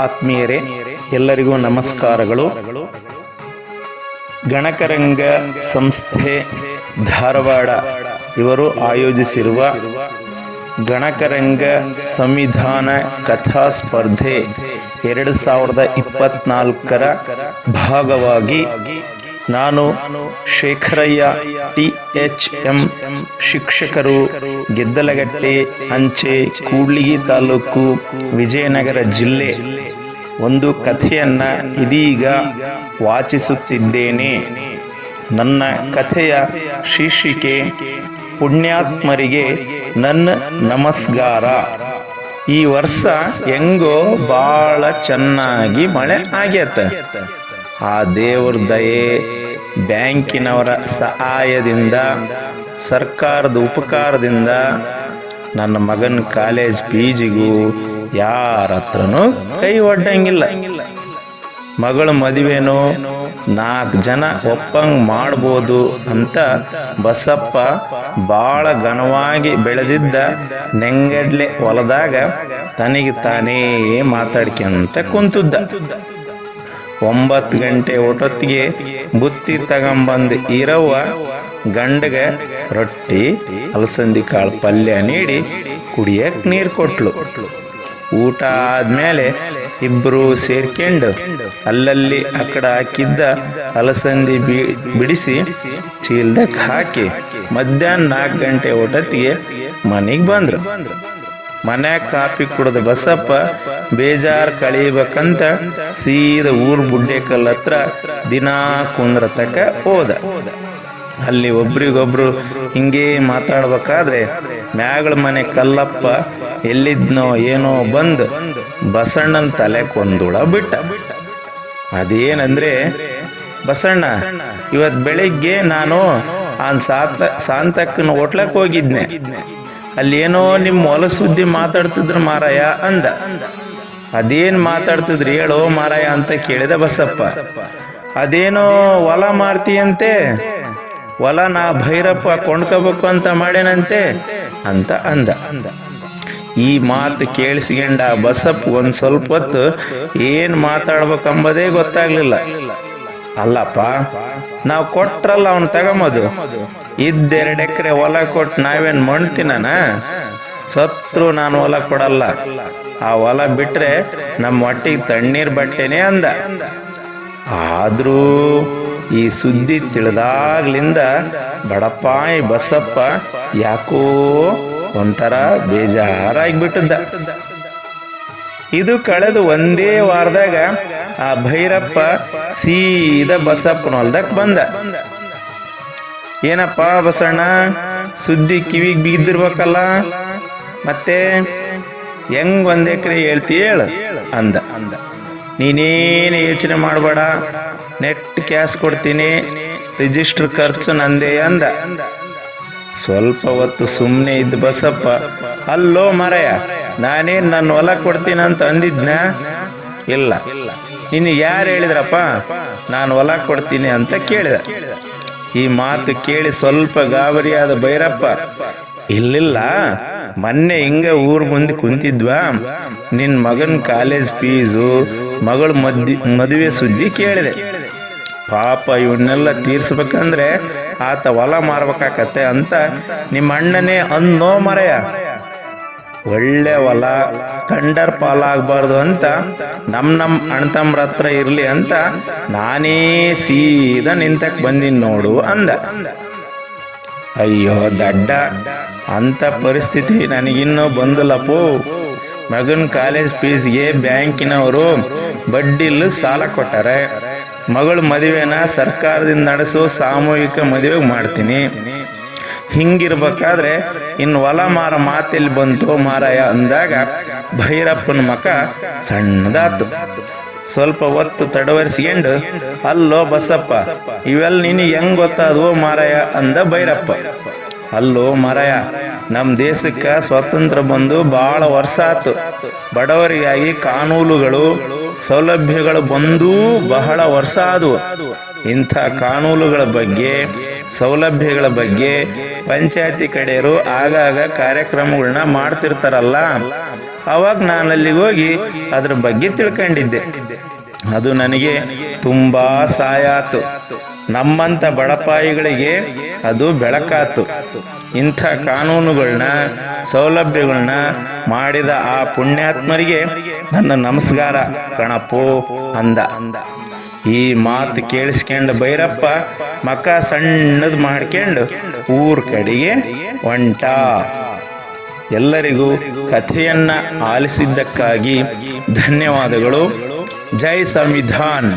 ಆತ್ಮೀಯರೇ, ಎಲ್ಲರಿಗೂ ನಮಸ್ಕಾರಗಳು. ಗಣಕರಂಗ ಸಂಸ್ಥೆ ಧಾರವಾಡ ಇವರು ಆಯೋಜಿಸಿರುವ ಗಣಕರಂಗ ಸಂವಿಧಾನ ಕಥಾ ಸ್ಪರ್ಧೆ 2024ರ ಭಾಗವಾಗಿ ನಾನು ಶೇಖರಯ್ಯ THM ಶಿಕ್ಷಕರು, ಗೆದ್ದಲಗಟ್ಟೆ ಅಂಚೆ, ಕೂಡ್ಲಿಗಿ ತಾಲೂಕು, ವಿಜಯನಗರ ಜಿಲ್ಲೆ ಒಂದು ಕಥೆಯನ್ನು ಇದೀಗ ವಾಚಿಸುತ್ತಿದ್ದೇನೆ. ನನ್ನ ಕಥೆಯ ಶೀರ್ಷಿಕೆ ಪುಣ್ಯಾತ್ಮರಿಗೆ ನನ್ನ ನಮಸ್ಕಾರ. ಈ ವರ್ಷ ಹೆಂಗೋ ಭಾಳ ಚೆನ್ನಾಗಿ ಮಳೆ ಆಗ್ಯತ. ಆ ದೇವ್ರ ದಯೆ, ಬ್ಯಾಂಕಿನವರ ಸಹಾಯದಿಂದ, ಸರ್ಕಾರದ ಉಪಕಾರದಿಂದ ನನ್ನ ಮಗನ ಕಾಲೇಜ್ ಫೀಜಿಗೂ ಯಾರ ಹತ್ರನೂ ಕೈ ಒಡ್ಡಂಗಿಲ್ಲ. ಮಗಳ ಮದುವೆನೋ 4 ಜನ ಒಪ್ಪಂಗೆ ಮಾಡ್ಬೋದು ಅಂತ ಬಸಪ್ಪ ಭಾಳ ಘನವಾಗಿ ಬೆಳೆದಿದ್ದ ನೆಂಗಡ್ಲೆ ಹೊಲದಾಗ ತನಗೆ ತಾನೇ ಮಾತಾಡ್ಕೊಂತ ಕುಂತಿದ್ದ. 9 ಗಂಟೆ ಊಟೊತ್ತಿಗೆ ಬುತ್ತಿ ತಗೊಂಬಂದು ಇರವ್ವ ಗಂಡಗೆ ರೊಟ್ಟಿ ಅಲಸಂದಿ ಕಾಳು ಪಲ್ಯ ನೀಡಿ ಕುಡಿಯಕ್ಕೆ ನೀರು ಕೊಟ್ಲು. ಊಟ ಆದ್ಮೇಲೆ ಇಬ್ಬರು ಸೇರ್ಕೊಂಡು ಅಲ್ಲಲ್ಲಿ ಅಕಡೆ ಹಾಕಿದ್ದ ಅಲಸಂದಿ ಬಿಡಿಸಿ ಚೀಲ್ದಕ್ಕೆ ಹಾಕಿ ಮಧ್ಯಾಹ್ನ 4 ಗಂಟೆ ಊಟತ್ತಿಗೆ ಮನೆಗೆ ಬಂದ್ರು. ಮನ್ಯಾಗ ಕಾಫಿ ಕುಡಿದ ಬಸಪ್ಪ ಬೇಜಾರು ಕಳೀಬೇಕಂತ ಸೀದಾ ಊರ್ ಬುಡ್ಡೆಕಲ್ ಹತ್ರ ದಿನಾ ಕುಂದ್ರ ತಕ ಹೋದ. ಅಲ್ಲಿ ಒಬ್ರಿಗೊಬ್ರು ಹಿಂಗೇ ಮಾತಾಡ್ಬೇಕಾದ್ರೆ ಮ್ಯಾಗಳ ಮನೆ ಕಲ್ಲಪ್ಪ ಎಲ್ಲಿದ್ನೋ ಏನೋ ಬಂದು ಬಸಣ್ಣನ ತಲೆಕೊಂದುಳ ಬಿಟ್ಟ. ಅದೇನಂದ್ರೆ, ಬಸಣ್ಣ, ಇವತ್ತು ಬೆಳಿಗ್ಗೆ ನಾನು ಸಾಂತಕ್ಕನ ಹೋಟ್ಲಕ್ಕೆ ಹೋಗಿದ್ನೆ. ಅಲ್ಲಿ ಏನೋ ನಿಮ್ಮ ಹೊಲ ಸುದ್ದಿ ಮಾತಾಡ್ತಿದ್ರು ಮಾರಾಯ ಅಂದ. ಅದೇನು ಮಾತಾಡ್ತಿದ್ರಿ ಹೇಳೋ ಮಾರಾಯ ಅಂತ ಕೇಳಿದ ಬಸಪ್ಪ. ಅದೇನೋ ಹೊಲ ಮಾರ್ತೀಯಂತೆ, ಹೊಲ ನಾ ಭೈರಪ್ಪ ಕೊಂಡ್ಕೋಬೇಕು ಅಂತ ಮಾಡೇನಂತೆ ಅಂತ ಅಂದ. ಈ ಮಾತು ಕೇಳಿಸ್ಕೊಂಡ ಬಸಪ್ಪ ಒಂದು ಸ್ವಲ್ಪ ಹೊತ್ತು ಏನು ಮಾತಾಡ್ಬೇಕಂಬುದೇ ಗೊತ್ತಾಗ್ಲಿಲ್ಲ. ಅಲ್ಲಪ್ಪ, ನಾವು ಕೊಟ್ರಲ್ಲ ಅವನು ತಗೊಂಬದು, 2 ಎಕರೆ ಹೊಲ ಕೊಟ್ಟು ನಾವೇನು ಮಾಡ್ತೀನ? ಸತ್ರು ನಾನು ಹೊಲ ಕೊಡಲ್ಲ. ಆ ಹೊಲ ಬಿಟ್ರೆ ನಮ್ಮ ಹೊಟ್ಟಿಗೆ ತಣ್ಣೀರ್ ಬಟ್ಟೆನೆ ಅಂದ. ಆದ್ರೂ ಈ ಸುದ್ದಿ ತಿಳಿದಾಗ್ಲಿಂದ ಬಡಪಾಯಿ ಬಸಪ್ಪ ಯಾಕೋ ಒಂಥರ ಬೇಜಾರಾಗಿಬಿಟ್ಟದ್ದ. ಇದು ಕಳೆದು ಒಂದೇ ವಾರದಾಗ ಆ ಭೈರಪ್ಪ ಸೀದಾ ಬಸಪ್ಪನ ಹೊಲ್ದಕ್ಕೆ ಬಂದ. ಏನಪ್ಪ ಬಸಣ್ಣ, ಸುದ್ದಿ ಕಿವಿಗೆ ಬಿದ್ದಿರ್ಬೇಕಲ್ಲ, ಮತ್ತೆ ಹೆಂಗ್ 1 ಎಕರೆ ಹೇಳ್ತಿ ಹೇಳು ಅಂದ. ನೀನೇನು ಯೋಚನೆ ಮಾಡಬೇಡ, ನೆಟ್ ಕ್ಯಾಶ್ ಕೊಡ್ತೀನಿ, ರಿಜಿಸ್ಟರ್ ಖರ್ಚು ನಂದೇ ಅಂದ. ಸ್ವಲ್ಪ ಹೊತ್ತು ಸುಮ್ಮನೆ ಇದ್ದ ಬಸಪ್ಪ, ಅಲ್ಲೋ ಮಾರಾಯ, ನಾನೇನು ನನ್ನ ಹೊಲ ಕೊಡ್ತೀನಂತ ಅಂದಿದ್ನ? ಇಲ್ಲ. ಇನ್ನು ಯಾರು ಹೇಳಿದ್ರಪ್ಪ ನಾನು ಹೊಲ ಕೊಡ್ತೀನಿ ಅಂತ ಕೇಳಿದ. ಈ ಮಾತು ಕೇಳಿ ಸ್ವಲ್ಪ ಗಾಬರಿಯಾದ ಭೈರಪ್ಪ, ಇಲ್ಲಿಲ್ಲ, ಮೊನ್ನೆ ಹಿಂಗ ಊರ್ ಮುಂದೆ ಕುಂತಿದ್ವಾ, ನಿನ್ ಮಗನ ಕಾಲೇಜ್ ಫೀಸು, ಮಗಳ ಮದುವೆ ಸುದ್ದಿ ಕೇಳಿದೆ. ಪಾಪ ಇವನ್ನೆಲ್ಲ ತೀರ್ಸ್ಬೇಕಂದ್ರೆ ಆತ ಹೊಲ ಮಾರ್ಬೇಕಾಕತ್ತೆ ಅಂತ ನಿಮ್ಮ ಅಣ್ಣನೇ ಅನ್ನೋ ಮರೆಯ. ಒಳ್ಳೆ ಹೊಲ ಕಂಡರ್ ಪಾಲಾಗಬಾರ್ದು ಅಂತ ನಮ್ಮ ಅಣ್ತಮ್ರ ಹತ್ರ ಇರ್ಲಿ ಅಂತ ನಾನೇ ಸೀದಾ ನಿಂತಕ್ಕೆ ಬಂದಿನಿ ನೋಡು ಅಂದ. ಅಯ್ಯೋ ದಡ್ಡ, ಅಂತ ಪರಿಸ್ಥಿತಿ ನನಗಿನ್ನೂ ಬಂದಿಲ್ಲಪ್ಪೋ. ಮಗನ ಕಾಲೇಜ್ ಫೀಸ್ಗೆ ಬ್ಯಾಂಕಿನವರು ಬಡ್ಡಿಲ್ ಸಾಲ ಕೊಟ್ಟಾರೆ. ಮಗಳ ಮದುವೆನ ಸರ್ಕಾರದಿಂದ ನಡೆಸೋ ಸಾಮೂಹಿಕ ಮದುವೆ ಮಾಡ್ತೀನಿ. ಹಿಂಗಿರ್ಬೇಕಾದ್ರೆ ಇನ್ನು ಹೊಲ ಮಾರ ಮಾತೆಲ್ಲಿ ಬಂತು ಮಾರಾಯ ಅಂದಾಗ ಭೈರಪ್ಪನ ಮಕ ಸಣ್ಣದಾತು. ಸ್ವಲ್ಪ ಹೊತ್ತು ತಡವರಿಸ್ಕೊಂಡು, ಅಲ್ಲೋ ಬಸಪ್ಪ, ಇವೆಲ್ಲ ನೀನು ಹೆಂಗ್ ಗೊತ್ತಾದ್ವೋ ಮಾರಾಯ ಅಂದ ಭೈರಪ್ಪ. ಅಲ್ಲೋ ಮಾರಾಯ, ನಮ್ಮ ದೇಶಕ್ಕೆ ಸ್ವಾತಂತ್ರ್ಯ ಬಂದು ಭಾಳ ವರ್ಷ ಆತು. ಬಡವರಿಗಾಗಿ ಕಾನೂನುಗಳು ಸೌಲಭ್ಯಗಳು ಬಂದೂ ಬಹಳ ವರ್ಷ ಆದವು. ಇಂಥ ಕಾನೂನುಗಳ ಬಗ್ಗೆ, ಸೌಲಭ್ಯಗಳ ಬಗ್ಗೆ ಪಂಚಾಯತಿ ಕಡೆಯರು ಆಗಾಗ ಕಾರ್ಯಕ್ರಮಗಳನ್ನ ಮಾಡ್ತಿರ್ತಾರಲ್ಲ, ಅವಾಗ ನಾನು ಅಲ್ಲಿಗೆ ಹೋಗಿ ಅದ್ರ ಬಗ್ಗೆ ತಿಳ್ಕೊಂಡಿದ್ದೆ. ಅದು ನನಗೆ ತುಂಬಾ ಸಹಾಯ ಆತು. ನಮ್ಮಂತ ಬಡಪಾಯಿಗಳಿಗೆ ಅದು ಬೆಳಕಾತು. ಇಂಥ ಕಾನೂನುಗಳನ್ನ ಸೌಲಭ್ಯಗಳನ್ನ ಮಾಡಿದ ಆ ಪುಣ್ಯಾತ್ಮರಿಗೆ ನನ್ನ ನಮಸ್ಕಾರ ಕಣಪ್ಪೋ ಅಂದ. ಈ ಮಾತು ಕೇಳಿಸ್ಕೊಂಡು ಭೈರಪ್ಪ ಮಕ ಸಣ್ಣದು ಮಾಡ್ಕೊಂಡು ಊರ್ ಕಡೆಗೆ ಹೊಂಟ. ಎಲ್ಲರಿಗೂ ಕಥೆಯನ್ನ ಆಲಿಸಿದ್ದಕ್ಕಾಗಿ ಧನ್ಯವಾದಗಳು. ಜೈ ಸಂವಿಧಾನ್.